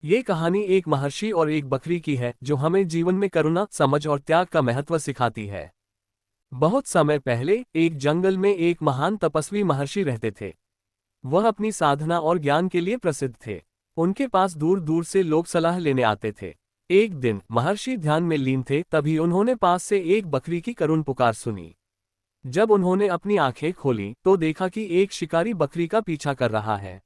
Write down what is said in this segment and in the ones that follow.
ये कहानी एक महर्षि और एक बकरी की है जो हमें जीवन में करुणा, समझ और त्याग का महत्व सिखाती है। बहुत समय पहले एक जंगल में एक महान तपस्वी महर्षि रहते थे। वह अपनी साधना और ज्ञान के लिए प्रसिद्ध थे। उनके पास दूर दूर से लोग सलाह लेने आते थे। एक दिन महर्षि ध्यान में लीन थे, तभी उन्होंने पास से एक बकरी की करुण पुकार सुनी। जब उन्होंने अपनी आंखें खोली तो देखा कि एक शिकारी बकरी का पीछा कर रहा है।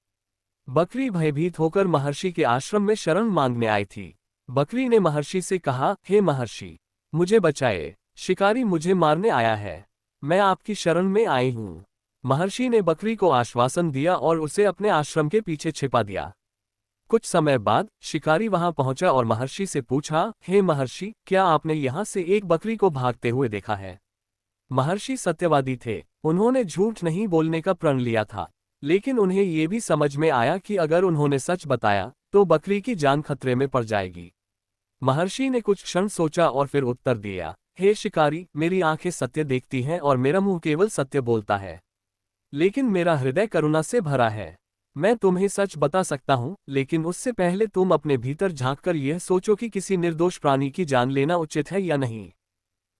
बकरी भयभीत होकर महर्षि के आश्रम में शरण मांगने आई थी। बकरी ने महर्षि से कहा, हे महर्षि, मुझे बचाए, शिकारी मुझे मारने आया है। मैं आपकी शरण में आई हूँ। महर्षि ने बकरी को आश्वासन दिया और उसे अपने आश्रम के पीछे छिपा दिया। कुछ समय बाद शिकारी वहां पहुंचा और महर्षि से पूछा, हे महर्षि, क्या आपने यहाँ से एक बकरी को भागते हुए देखा है? महर्षि सत्यवादी थे। उन्होंने झूठ नहीं बोलने का प्रण लिया था। लेकिन उन्हें ये भी समझ में आया कि अगर उन्होंने सच बताया तो बकरी की जान खतरे में पड़ जाएगी। महर्षि ने कुछ क्षण सोचा और फिर उत्तर दिया, हे शिकारी, मेरी आंखें सत्य देखती हैं और मेरा मुंह केवल सत्य बोलता है। लेकिन मेरा हृदय करुणा से भरा है। मैं तुम्हें सच बता सकता हूँ, लेकिन उससे पहले तुम अपने भीतर झांककर यह सोचो कि किसी निर्दोष प्राणी की जान लेना उचित है या नहीं।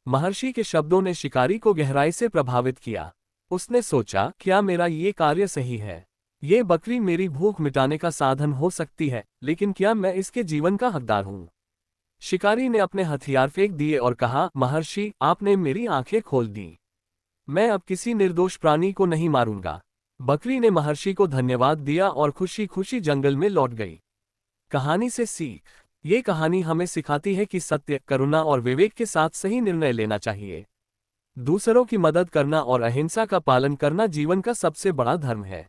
महर्षि के शब्दों ने शिकारी को गहराई से प्रभावित किया। उसने सोचा, क्या मेरा ये कार्य सही है? ये बकरी मेरी भूख मिटाने का साधन हो सकती है, लेकिन क्या मैं इसके जीवन का हकदार हूँ? शिकारी ने अपने हथियार फेंक दिए और कहा, महर्षि, आपने मेरी आंखें खोल दी। मैं अब किसी निर्दोष प्राणी को नहीं मारूंगा। बकरी ने महर्षि को धन्यवाद दिया और खुशी खुशी जंगल में लौट गई। कहानी से सीख। ये कहानी हमें सिखाती है कि सत्य, करुणा और विवेक के साथ सही निर्णय लेना चाहिए। दूसरों की मदद करना और अहिंसा का पालन करना जीवन का सबसे बड़ा धर्म है।